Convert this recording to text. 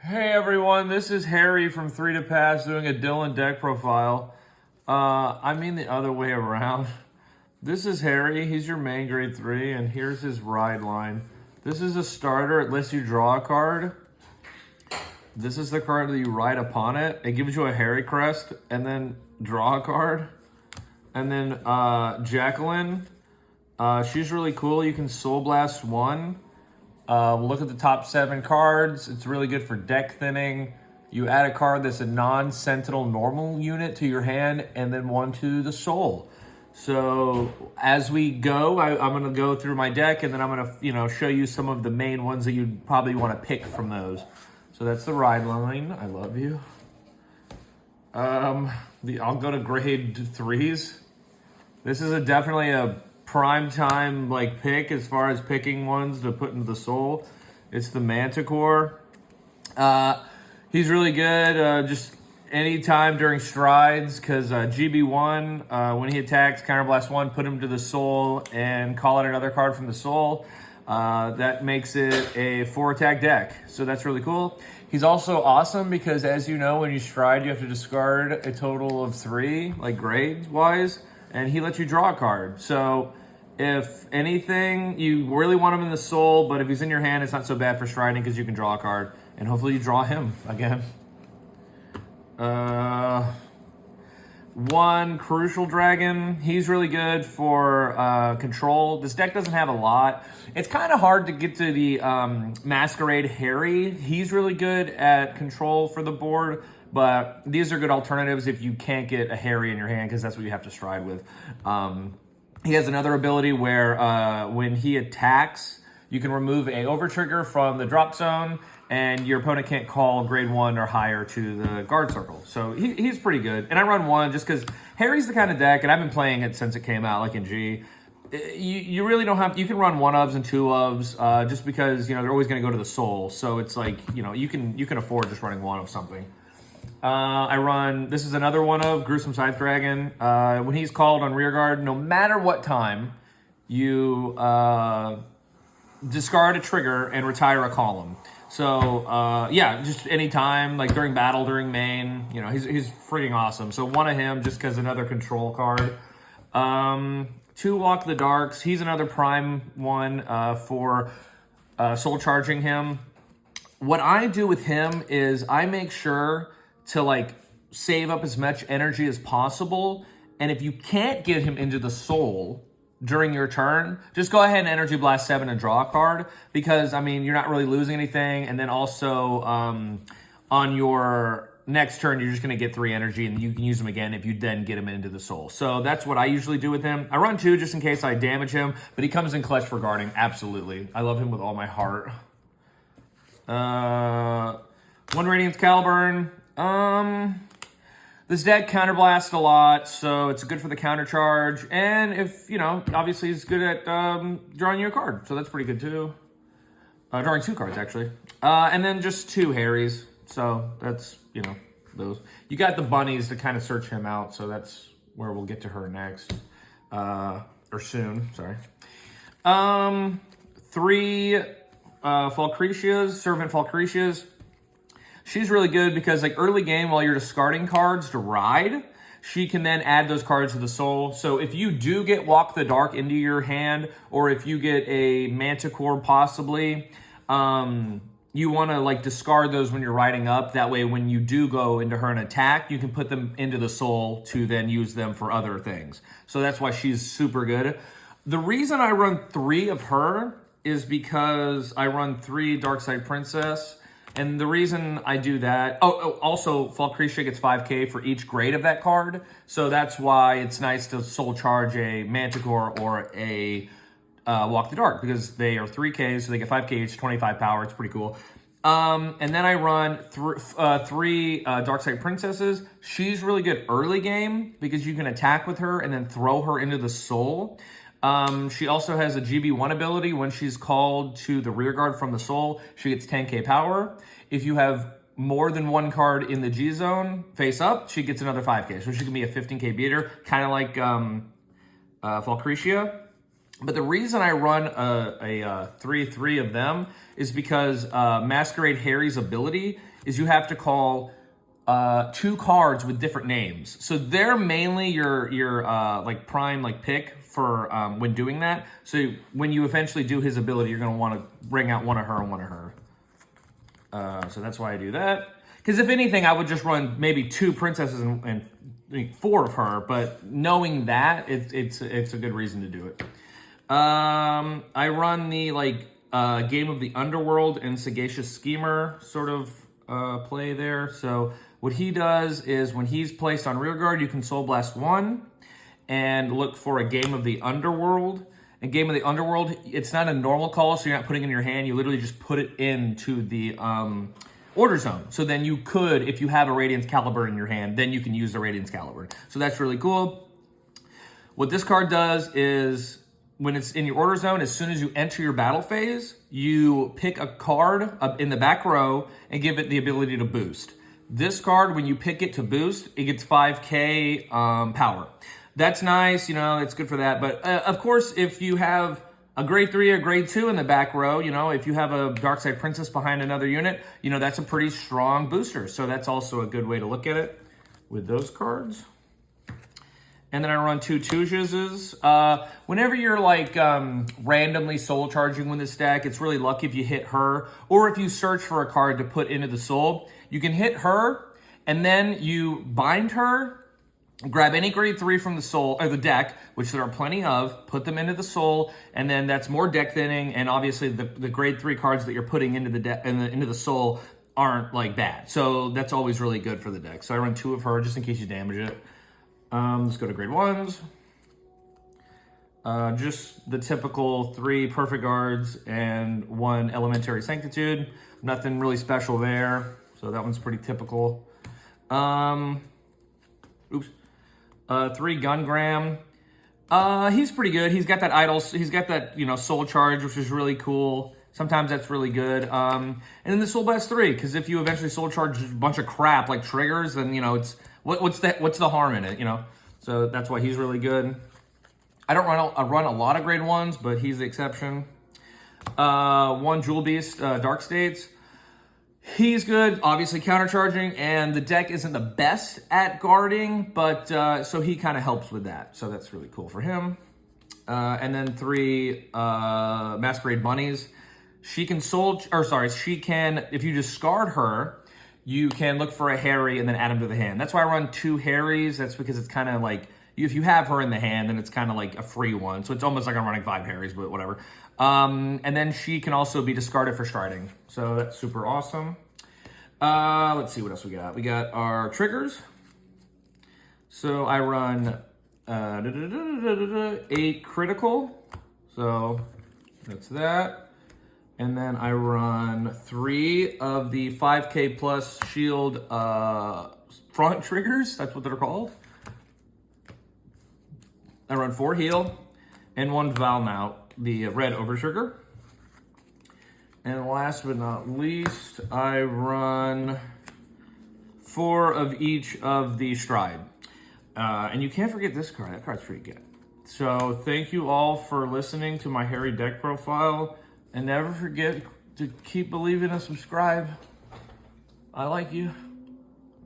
Hey everyone, this is Harry from 3 to Pass doing a Dylan deck profile. I mean the other way around. This is Harry, he's your main grade 3, and here's his ride line. This is a starter, it lets you draw a card. This is the card that you ride upon it. It gives you a Harry crest, and then draw a card. And then Jacqueline, she's really cool, you can Soul Blast 1. Look at the top 7 cards. It's really good for deck thinning. You add a card that's a non-sentinel normal unit to your hand and then one to the soul. So as we go, I'm going to go through my deck and then I'm going to show you some of the main ones that you'd probably want to pick from those. So that's the ride line. I love you. I'll go to grade 3s. This is definitely a prime time pick as far as picking ones to put into the soul. It's the Manticore. He's really good just anytime during strides because GB1, when he attacks, counterblast 1, put him to the soul and call out another card from the soul. That makes it a 4-attack deck, so that's really cool. He's also awesome because, as you know, when you stride, you have to discard a total of 3, grade-wise, and he lets you draw a card. So if anything, you really want him in the soul, but if he's in your hand, it's not so bad for striding because you can draw a card, and hopefully you draw him again. One Crucial Dragon. He's really good for control. This deck doesn't have a lot. It's kind of hard to get to the Masquerade Harri. He's really good at control for the board, but these are good alternatives if you can't get a Harri in your hand because that's what you have to stride with. He has another ability where when he attacks, you can remove a overtrigger from the drop zone and your opponent can't call grade 1 or higher to the guard circle. So he's pretty good. And I run 1 just because Harry's the kind of deck, and I've been playing it since it came out, like in G. You really don't have, you can run 1-ofs and 2-ofs just because, they're always going to go to the soul. So it's you can afford just running 1 of something. I run, this is another one of Gruesome Scythe Dragon. When he's called on rear guard, no matter what time, you discard a trigger and retire a column. So, yeah, just any time, during battle, during main, he's freaking awesome. So one of him, just because another control card. 2 Walk the Darks. He's another prime one for soul charging him. What I do with him is I make sure to save up as much energy as possible. And if you can't get him into the soul during your turn, just go ahead and Energy Blast 7 and draw a card because, you're not really losing anything. And then also on your next turn, you're just going to get 3 energy and you can use them again if you then get him into the soul. So that's what I usually do with him. I run 2 just in case I damage him, but he comes in clutch for guarding. Absolutely. I love him with all my heart. 1 Radiance Caliburn. This deck counterblasts a lot, so it's good for the counter charge. And if, obviously he's good at drawing you a card, so that's pretty good too. Drawing 2 cards, actually. And then just 2 Harrys, so that's, those. You got the bunnies to kind of search him out, so that's where we'll get to her next. Or soon, sorry. 3 Falcricias, Servant Falcricias. She's really good because early game while you're discarding cards to ride, she can then add those cards to the soul. So if you do get Walk the Dark into your hand, or if you get a Manticore possibly, you want to discard those when you're riding up. That way when you do go into her and attack, you can put them into the soul to then use them for other things. So that's why she's super good. The reason I run 3 of her is because I run 3 Darkside Princess. And the reason I do that, also Falcricia gets 5k for each grade of that card. So that's why it's nice to soul charge a Manticore or a Walk the Dark because they are 3k, so they get 5k each, 25 power. It's pretty cool. And then I run 3 Darkside Princesses. She's really good early game because you can attack with her and then throw her into the soul. She also has a GB1 ability. When she's called to the rear guard from the soul, she gets 10k power. If you have more than 1 card in the G zone face up, she gets another 5k. So she can be a 15k beater, kind of like Falcricia. But the reason I run a 3-3 of them is because Masquerade Harry's ability is you have to call 2 cards with different names. So they're mainly your like prime like pick for when doing that. So when you eventually do his ability, you're gonna want to bring out one of her and one of her. So that's why I do that. Because if anything, I would just run maybe 2 princesses and 4 of her. But knowing that, it's a good reason to do it. I run the like Game of the Underworld and Sagacious Schemer sort of play there. So what he does is when he's placed on rear guard, you can Soul Blast 1 and look for a Game of the Underworld. And Game of the Underworld, it's not a normal call, so you're not putting it in your hand. You literally just put it into the order zone. So then you could, if you have a Radiance Caliber in your hand, then you can use the Radiance Caliber. So that's really cool. What this card does is when it's in your order zone, as soon as you enter your battle phase, you pick a card up in the back row and give it the ability to boost. This card, when you pick it to boost, it gets 5k power. That's nice, you know, it's good for that. But of course, if you have a grade 3 or grade 2 in the back row, you know, if you have a Darkside Princess behind another unit, you know, that's a pretty strong booster. So that's also a good way to look at it with those cards. And then I run 2 Tujuses. Whenever you're like randomly soul charging with this deck, it's really lucky if you hit her, or if you search for a card to put into the soul, you can hit her and then you bind her, grab any grade 3 from the soul or the deck, which there are plenty of, put them into the soul, and then that's more deck thinning. And obviously the grade 3 cards that you're putting into the deck into the soul aren't like bad. So that's always really good for the deck. So I run 2 of her just in case you damage it. Let's go to grade 1s. Just the typical 3 perfect guards and 1 elementary sanctitude. Nothing really special there. So that one's pretty typical. 3 Gungram. He's pretty good. He's got that idol. He's got that, you know, soul charge, which is really cool. Sometimes that's really good. And then the Soul Blast 3, because if you eventually soul charge a bunch of crap like triggers, then, you know, it's what's the harm in it, you know? So that's why he's really good. I run a lot of grade 1s, but he's the exception. 1 Jewel Beast, Dark States. He's good, obviously countercharging, and the deck isn't the best at guarding, but so he kind of helps with that. So that's really cool for him. And then 3 Masquerade Bunnies. She can if you discard her, you can look for a Harri and then add him to the hand. That's why I run 2 Harrys. That's because it's kind of like, if you have her in the hand, then it's kind of like a free one. So it's almost like I'm running 5 Harrys, but whatever. And then she can also be discarded for striding. So that's super awesome. Let's see what else we got. We got our triggers. So I run 8 critical. So that's that. And then I run 3 of the 5k plus shield front triggers. That's what they're called. I run 4 heal and 1 Valmount, the red overtrigger. And last but not least, I run 4 of each of the stride. And you can't forget this card. That card's pretty good. So thank you all for listening to my Harri deck profile. And never forget to keep believing and subscribe. I like you.